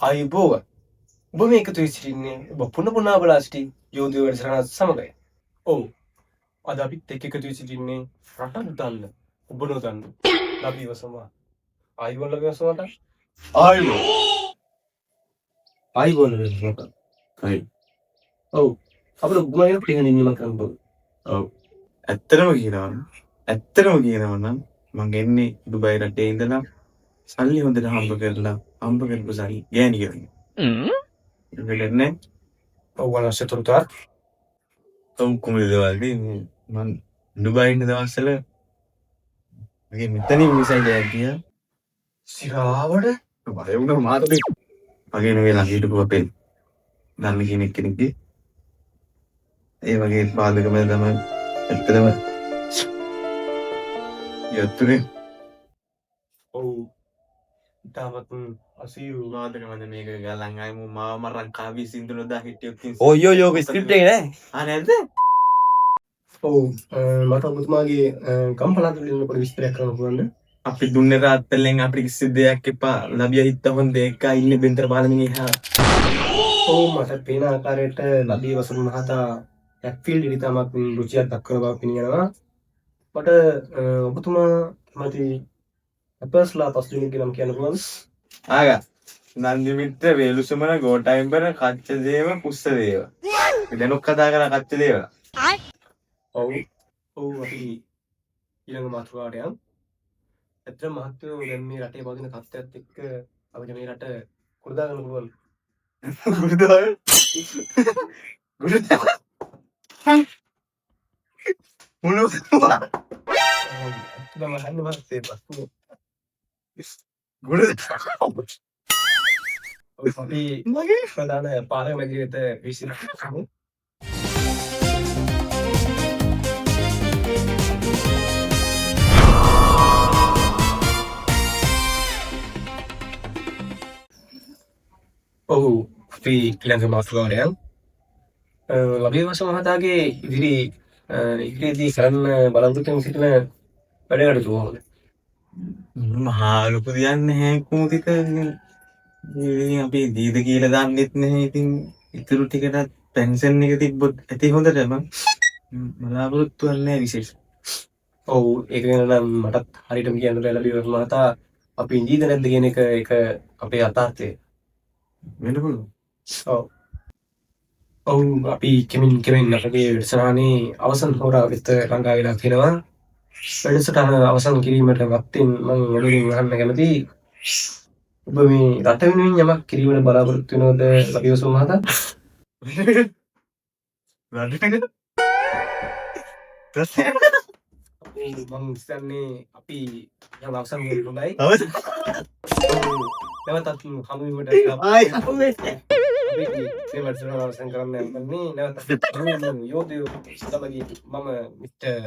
ආයුබෝවන්. ඔබ මේ එකතු වී සිටින්නේ ඔබ පුන පුනා බලා සිටි යෝධයෝ වැඩසටහන සමගයි. ඔව්. අද අපිත් එක්ක එකතු වී සිටින්නේ රටක් දන්න ඔබ නොදන්න ලබීව සමා. ආයුබෝවන් ලබීව සමාට. ආයුබෝවන් ලබීව සමාට. හයි. ඔව්. අපිට ගුණයෙන් පිටින් ඉන්න කරන්න බෑ. ඔව්. ඇත්තටම කියනවා නම් මං එන්නේ දුබයි රටේ ඉඳලා සල්ලි හොඳට හම්බ කරපු සල්ලි ගෑණි කරගෙන. ඉතින් ඔව් වලස්ස තුරුතාර. ඔව් කොමද දවල්දී මං දුබයි ඉන්න දවස්වල මගේ මෙතනින් මිසයිල් එකක් ගියා. සිරාවට බය වුණා මාතේ. මගේ නෙවෙයි ළඟ හිටපු අපේ දන්න කෙනෙක්ගේ. ඒ වගේ පාදක මැද තමයි ඇත්තටම යතුනේ. ඔව්. තාමත් අසීරු මාතක මැද මේක ගලන් ආයම මාව මරන් කාවි සින්දු නොදා හිටියොත් ඔයෝ ස්ක්‍රිප්ට් එක නෑ. නැද්ද? ඔව් මට ඔබතුමාගේ කම්පලාත වලින් පොඩි විස්තරයක් කරන්න පුළුවන්ද? අපි දුන්නේ රාත්තලෙන් අපිට කිසි දෙයක් එපා. ලබිය හිට හොඳ එකයි ඉන්නේ බෙන්තර පාලමින් එහා. ඔව් මට පේන ආකාරයට ලබී වසුරු මහතා ඇක්ෆීල්ඩ් ඉදි තමක් රුචියක් දක්වන බව පිළිගන්නවා. මට ඔබතුමා කැමති අපස්ලා පස් දෙනෙක්ගේ නම් කියන්න පුළුවන්ද? ආගා නන්දි මිත්‍ර වේලුසමන ගෝඨයිම්බර කච්චදේව පුස්සදේව. දැනුක් කතා කරා කච්චදේව. ඔව් අපි ඊළඟ මාතෘකාවට යමු. ඇත්තටම මහත්තයෝ දැන් මේ රටේ පවතින තත්ත්වයත් එක්ක අපිට මේ රට කුරුදා ගන්න පුළුවන්. ඇත්තටම හන්න මහත්තයේ ප්‍රශ්නේ. අපි මගේ ප්‍රධාන පාලක මැදිරියට විසිරෙමු. ඔව් අපි ඊළඟ මාතෘකාවට යමු. ලබී වසම මහතාගේ ඉදිරියේදී කරන්න බලාපොරොත්තු වෙන සිටින වැඩකට කොහොමද? මහා ලොකු දෙයක් නැහැ කුමුතික. ඉතින් අපි දීද කියලා දන්නෙත් නැහැ. ඉතින් ඉතුරු ටිකට පෙන්ෂන් එක තිබ්බොත් ඇති හොඳටම බලාපොරොත්තු වෙන්නේ විශේෂ. ඔව් ඒක ගැන නම් මටත් හරියටම කියන්න බැහැ ලබී වසම මහතා. අපි ඉඳීද නැද්ද කියන එක අපේ අතාර්ථය. වෙන්න පුළුවන්. ඔව් අපි කෙමින් අපගේ වැඩසටහනේ අවසන් හෝරාව වෙත ළඟා වෙලා තියෙනවා. වැඩසටහන අවසන් කිරීමට වත්ෙන් මම ඔබගෙන් අහන්න කැමතියි. ඔබ මේ රට වෙනුවෙන් යමක් කිරීමට බලාපොරොත්තු වෙනවද ලබී වසම මහතා? මම හිතන්නේ අපි යම් අවසන් වීම හොඳයි. නැවතත් හමු වීමට මේ වැඩසටහන අවසන් කරන්න යන්නේ නැවතත් යෝධයෝ සමග මම මිස්ටර්